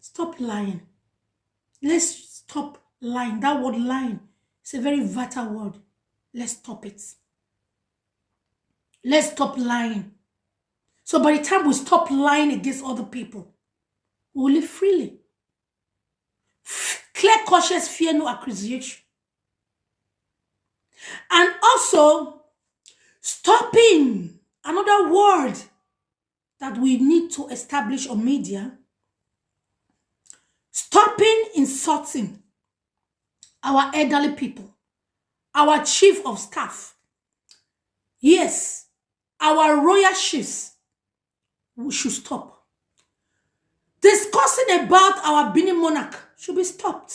Speaker 1: Stop lying. Let's stop lying. That word lying is a very vital word. Let's stop it. Let's stop lying. So by the time we stop lying against other people, we will live freely. Clear conscience, fear no accusation. And also, stopping, another word that we need to establish on media, stopping insulting our elderly people, our chief of staff, yes, our royal chiefs. We should stop. Discussing about our Benin monarch should be stopped.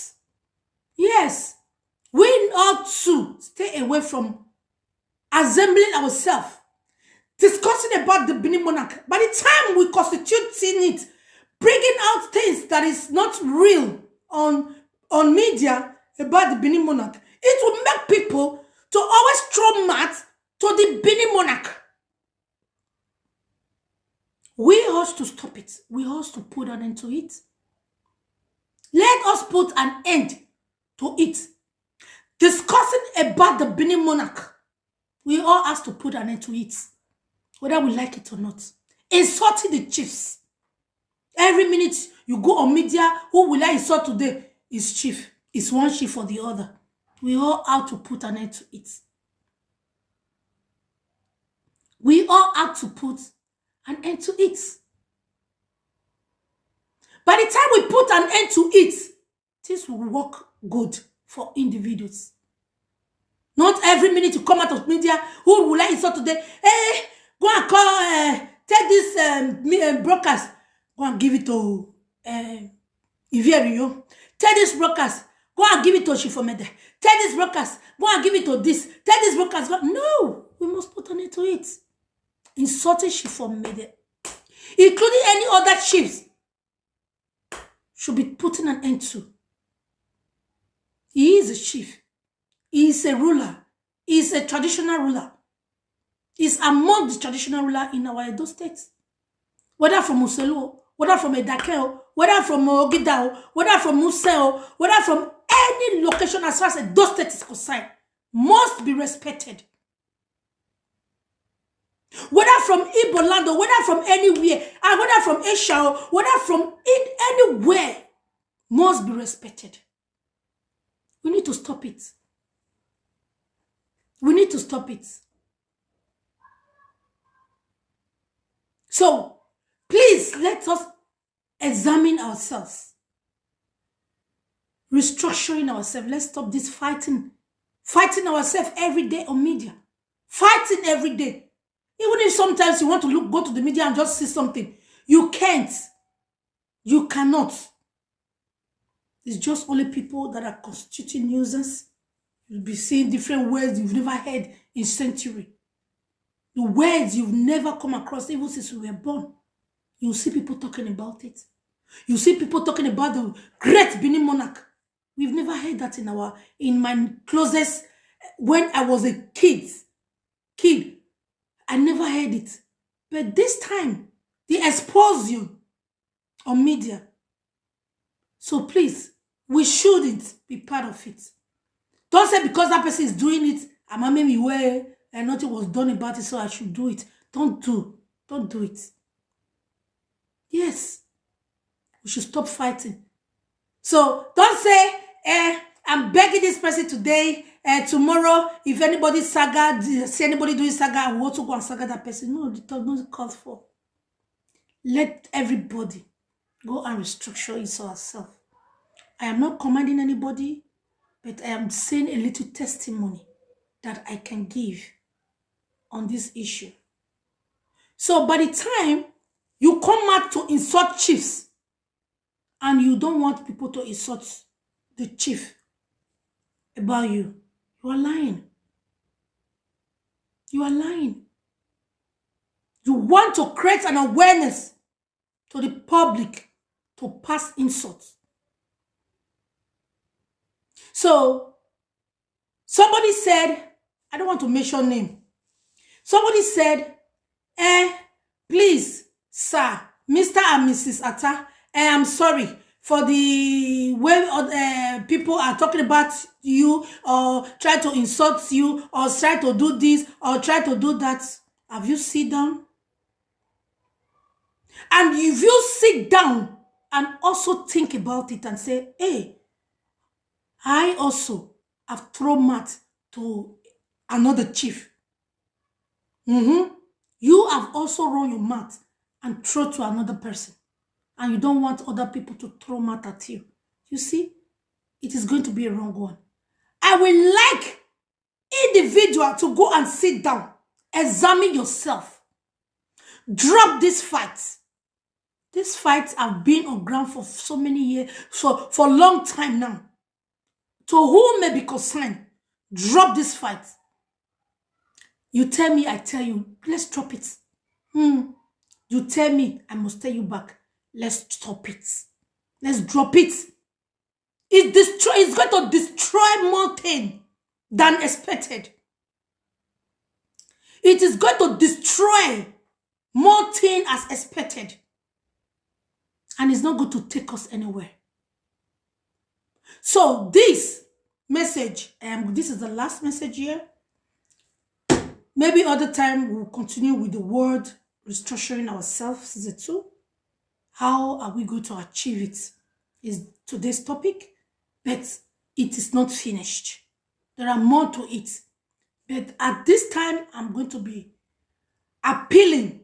Speaker 1: Yes, we ought to stay away from assembling ourselves, discussing about the Benin monarch. By the time we constituting it, bringing out things that is not real on media about the Benin monarch, it will make people to always throw mud to the Benin monarch. We ought to stop it. We ought to put an end to it. Let us put an end to it. discussing about the Benin monarch. We all have to put an end to it, whether we like it or not. Insulting the chiefs. Every minute you go on media, who will I insult today? Is chief. It's one chief or the other. We all have to put an end to it. We all have to put an end to it. By the time we put an end to it, things will work good for individuals. Not every minute you come out of media, who will I insult today? Hey, go and call, take this broadcast, go and give it to Iverio. Take this broadcast, go and give it to Shifomede. Take this broadcast, go and give it to this. Take this broadcast, go. No, we must put an end to it. Insulting Shifomede, including any other chiefs, should be putting an end to. He is a chief. He is a ruler. He is a traditional ruler. He is among the traditional ruler in our Edo state. Whether from Muselu, whether from Edakeo, whether from Ogidao, whether from Museo, whether from any location as far as Edo state is concerned, must be respected. Whether from Igbo land or whether from anywhere, and whether from Asia or whether from anywhere, must be respected. We need to stop it. We need to stop it. So, please let us examine ourselves. Restructuring ourselves. Let's stop this fighting. Fighting ourselves every day on media. Fighting every day. Even if sometimes you want to go to the media and just see something, you can't. You cannot. It's just only people that are constituting nuisance. You'll be seeing different words you've never heard in century. The words you've never come across even since we were born. You'll see people talking about it. You see people talking about the great Benin monarch. We've never heard that in my closest, when I was a kid, I never heard it. But this time, they expose you on media. So please, we shouldn't be part of it. Don't say because that person is doing it, I'm a me way and nothing was done about it, so I should do it. Don't do it. Yes. We should stop fighting. So don't say, I'm begging this person today, tomorrow, if anybody see anybody doing saga, I will also go and saga that person. No, it does not call for. Let everybody go and restructure it ourselves. I am not commanding anybody, but I am saying a little testimony that I can give on this issue. So by the time you come out to insult chiefs, and you don't want people to insult the chief about you, you are lying. You are lying. You want to create an awareness to the public to pass insults. So, somebody said, I don't want to mention name. Somebody said, please, sir, Mr. and Mrs. Atta, I'm sorry for the way people are talking about you or try to insult you or try to do this or try to do that. Have you sit down? And if you sit down and also think about it and say, hey, I also have thrown mat to another chief. You have also run your mat and throw to another person. And you don't want other people to throw mat at you. You see, it is going to be a wrong one. I will like individual to go and sit down, examine yourself, drop these fights. These fights have been on ground for so many years, for a long time now. To whom may be concerned, drop this fight. You tell me, I tell you, let's drop it. You tell me, I must tell you back. Let's stop it. Let's drop it. It's going to destroy more things than expected. It is going to destroy more things as expected. And it's not going to take us anywhere. So this message. This is the last message here. Maybe other time we'll continue with the word restructuring ourselves, season 2. How are we going to achieve it? Is today's topic, but it is not finished. There are more to it. But at this time, I'm going to be appealing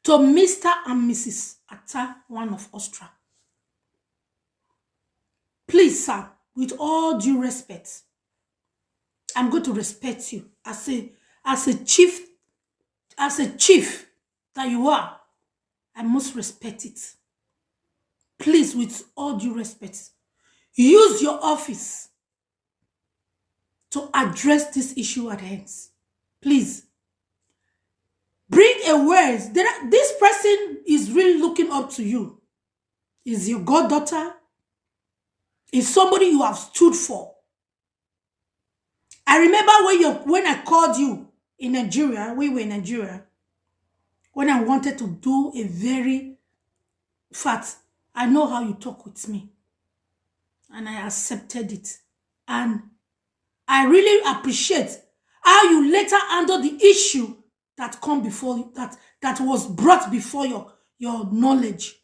Speaker 1: to Mr. and Mrs. Atta, one of Austria. Please, sir, with all due respect, I'm going to respect you as a chief that you are. I must respect it. Please, with all due respect, use your office to address this issue at hand. Please. Bring awareness. This person is really looking up to you. Is your goddaughter? Is somebody you have stood for? I remember when I called you in Nigeria, we were in Nigeria, when I wanted to do a very fat, I know how you talk with me. And I accepted it. And I really appreciate how you later handled the issue that come before you, that was brought before your knowledge.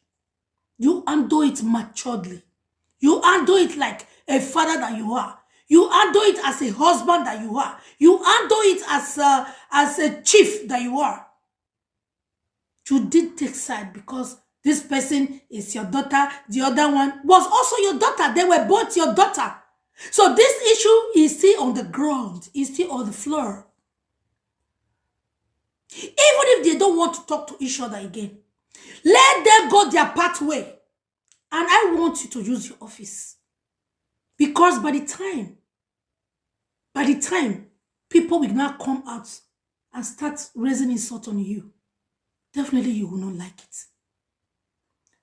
Speaker 1: You handle it maturely. You handle it like a father that you are. You handle it as a husband that you are. You handle it as a chief that you are. You did take side because this person is your daughter. The other one was also your daughter. They were both your daughter. So this issue is still on the ground. It's still on the floor. Even if they don't want to talk to each other again, let them go their pathway. And I want you to use your office. Because by the time people will now come out and start raising insult on you, definitely you will not like it.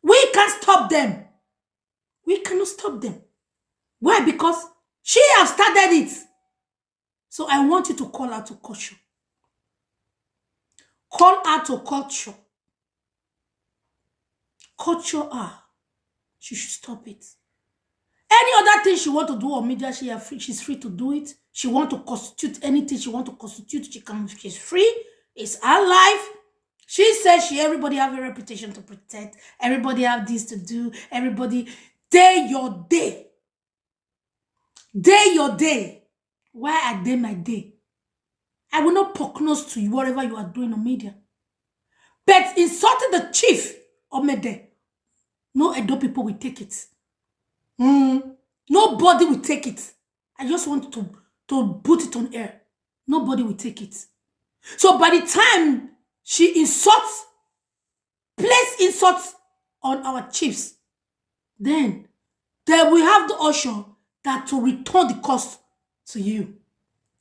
Speaker 1: We can't stop them. We cannot stop them. Why? Because she has started it. So I want you to call her to culture. Call her to culture. Culture her. She should stop it. Any other thing she want to do on media, she's free to do it. She want to constitute anything she want to constitute. She's free. It's her life. She says everybody have a reputation to protect. Everybody have this to do. Everybody, day your day. Day your day. Why are they my day? I will not poke nose to you, whatever you are doing on media. But insulting the chief of Mede, no Edo people will take it. Nobody will take it. I just want to put it on air. Nobody will take it. So by the time she insults, place insults on our chiefs, then we have the option that to return the cost to you.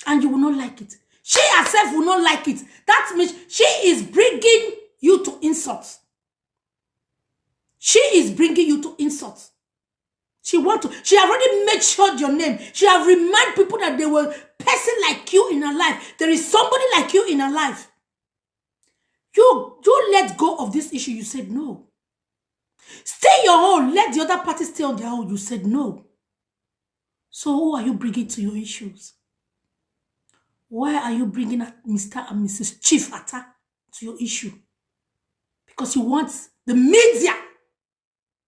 Speaker 1: And you will not like it. She herself will not like it. That means she is bringing you to insults. She is bringing you to insults. She have already made sure your name. She have reminded people that there was a person like you in her life. There is somebody like you in her life. You let go of this issue. You said no. Stay your own. Let the other party stay on their own. You said no. So who are you bringing to your issues? Why are you bringing Mr. and Mrs. Chief Atta to your issue? Because you want the media,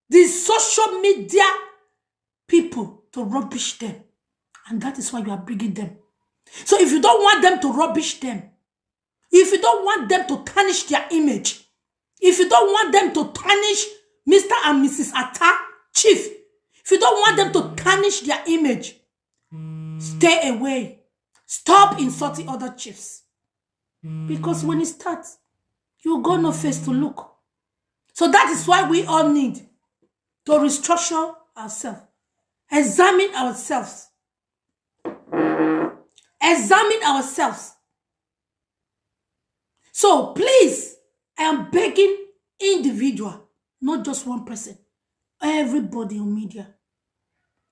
Speaker 1: the social media people to rubbish them. And that is why you are bringing them. So if you don't want them to rubbish them, if you don't want them to tarnish their image, if you don't want them to tarnish Mr. and Mrs. Atta, Chief, if you don't want them to tarnish their image, stay away. Stop insulting other chiefs. Because when it starts, you got no face to look. So that is why we all need to restructure ourselves. Examine ourselves. Examine ourselves. So please, I am begging individual, not just one person, everybody on media.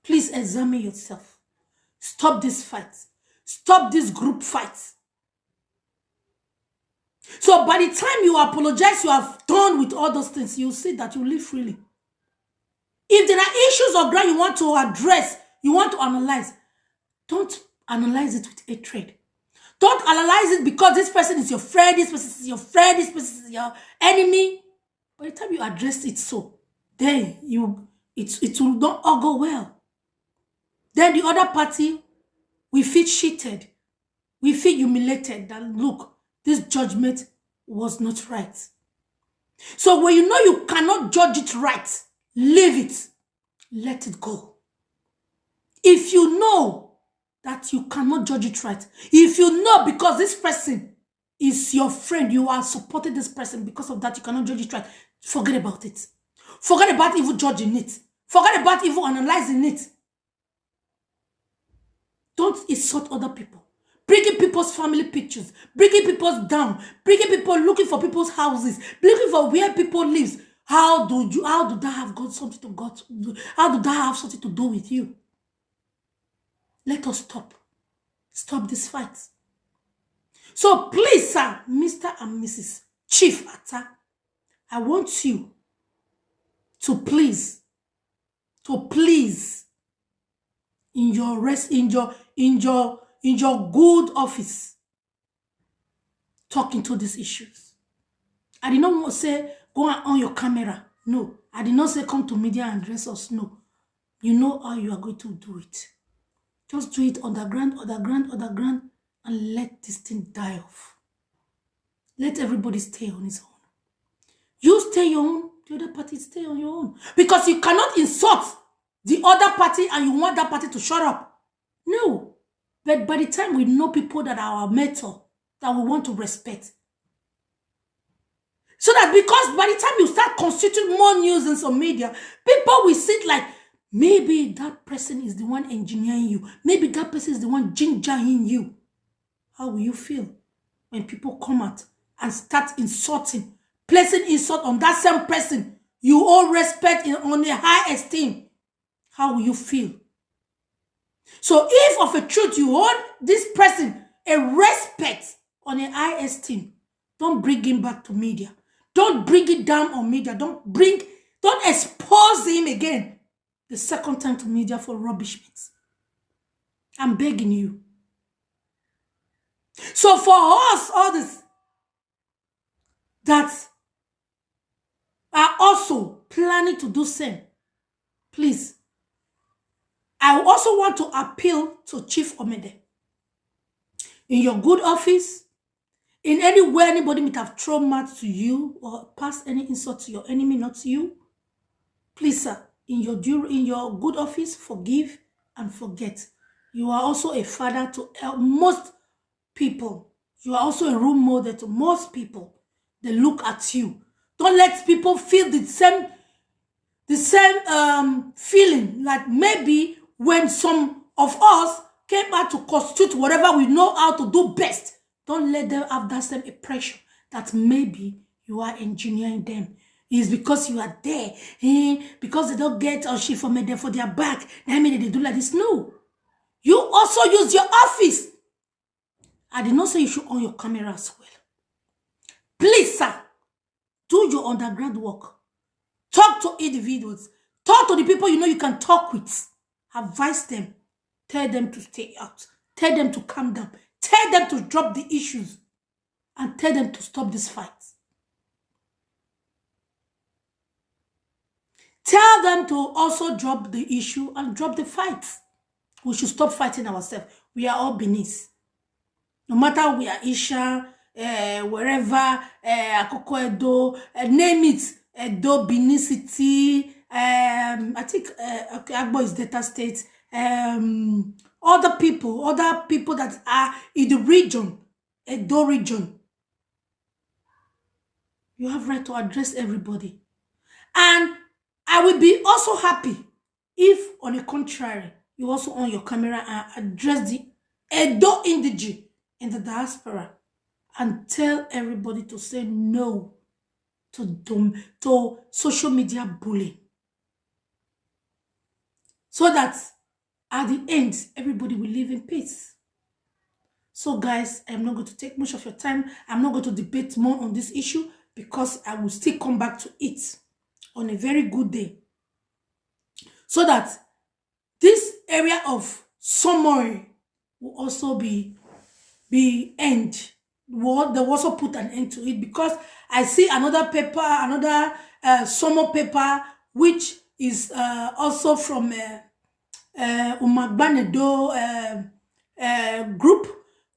Speaker 1: Please examine yourself. Stop this fight. Stop this group fight. So by the time you apologize, you have done with all those things, you'll see that you live freely. If there are issues or ground you want to address, You want to analyze. Don't analyze it with hatred. Don't analyze it because this person is your friend, this person is your friend, this person is your enemy. By the time you address it then it will not all go well. Then the other party will feel cheated. We feel humiliated that, look, this judgment was not right. So when you know you cannot judge it right, leave it. Let it go. If you know that you cannot judge it right, if you know because this person is your friend, you are supporting this person, because of that you cannot judge it right, forget about it. Forget about even judging it. Forget about even analyzing it. Don't insult other people. Bringing people's family pictures, bringing people down, bringing people looking for people's houses, looking for where people live. How do that have got something to God? How do that have something to do with you? Let us stop. Stop this fight. So please, sir, Mr. and Mrs. Chief Atta, I want you to please, in your good office, talk into these issues. I did not want to say go on your camera. No. I did not say come to media and address us. No. You know how you are going to do it. Just do it underground, and let this thing die off. Let everybody stay on his own. You stay your own, the other party stay on your own. Because you cannot insult the other party and you want that party to shut up. No. But by the time we know people that are our mentor, that we want to respect. So that because by the time you start constituting more news in some media, people will sit like, maybe that person is the one engineering you. Maybe that person is the one gingering you. How will you feel when people come out and start insulting, placing insult on that same person you all respect on a high esteem? How will you feel? So if of a truth you hold this person a respect on a high esteem, don't bring him back to media. Don't bring it down on media. Don't expose him again the second time to media for rubbishment. I'm begging you. So for us, all this that are also planning to do same, please, I also want to appeal to Chief Omede. In your good office, in any way anybody might have thrown mad to you or passed any insult to your enemy, not to you, please, sir, in your good office, forgive and forget. You are also a father to most people. You are also a role model to most people. They look at you. Don't let people feel the same feeling like maybe when some of us came out to constitute whatever we know how to do best. Don't let them have that same impression that maybe you are engineering them. It's because you are there. Because they don't get or she for them for their back. I mean, they do like this. No. You also use your office. I did not say you should on your camera as well. Please, sir, do your underground work. Talk to individuals. Talk to the people you know you can talk with. Advise them. Tell them to stay out. Tell them to calm down. Tell them to drop the issues. And tell them to stop this fight. Tell them to also drop the issue and drop the fight. We should stop fighting ourselves. We are all Benis. No matter we are Isha, wherever, Akoko Edo, name it, Edo, Benin City, I think Agbo is Delta State, other people that are in the region, Edo region. You have right to address everybody. And I will be also happy if, on the contrary, you also on your camera and address the Edo indigene in the diaspora and tell everybody to say no to social media bullying. So that at the end, everybody will live in peace. So guys, I'm not going to take much of your time. I'm not going to debate more on this issue because I will still come back to it on a very good day. So that this area of summary will also be end. What they also put an end to it, because I see another paper, another summer paper, which is also from Umagbanedo group,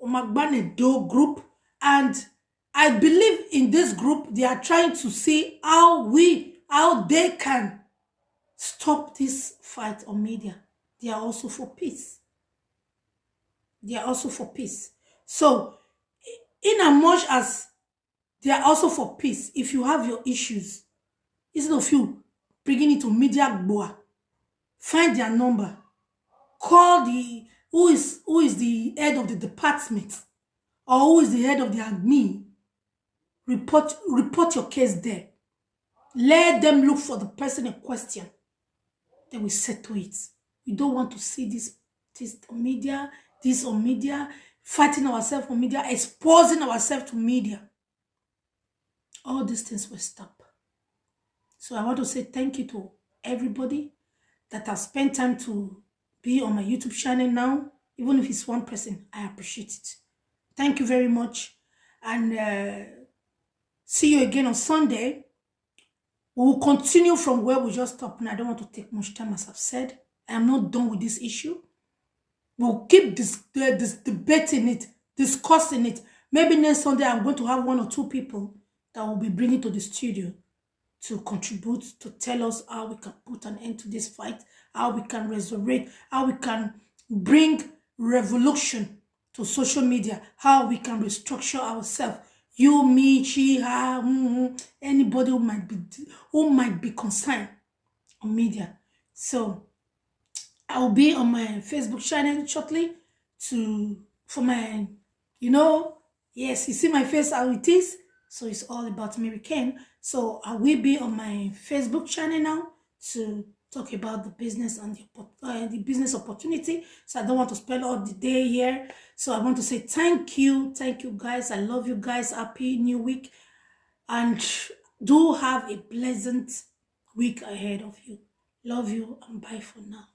Speaker 1: Umagbanedo group, and I believe in this group they are trying to see how they can stop this fight on media. They are also for peace. They are also for peace. So, in as much as they are also for peace, if you have your issues, instead of you bringing it to media boa, find their number, call the who is the head of the department, or who is the head of the admin, report your case there. Let them look for the person in question. They will settle it. We don't want to see this on media, fighting ourselves on media, exposing ourselves to media. All these things will stop. So I want to say thank you to everybody that has spent time to be on my YouTube channel now. Even if it's one person, I appreciate it. Thank you very much. And see you again on Sunday. We will continue from where we just stopped. And I don't want to take much time, as I've said. I am not done with this issue. We'll keep this debating it, discussing it. Maybe next Sunday I'm going to have 1 or 2 people that will be bringing to the studio to contribute, to tell us how we can put an end to this fight, how we can resurrect, how we can bring revolution to social media, how we can restructure ourselves. You, me, she, her, anybody who might be concerned on media. So I will be on my Facebook channel shortly for my, yes, you see my face how it is. So it's all about Mary Kane. So I will be on my Facebook channel now to talk about the business and the business opportunity. So I don't want to spend all the day here. So I want to say thank you guys. I love you guys. Happy new week, and do have a pleasant week ahead of you. Love you, and bye for now.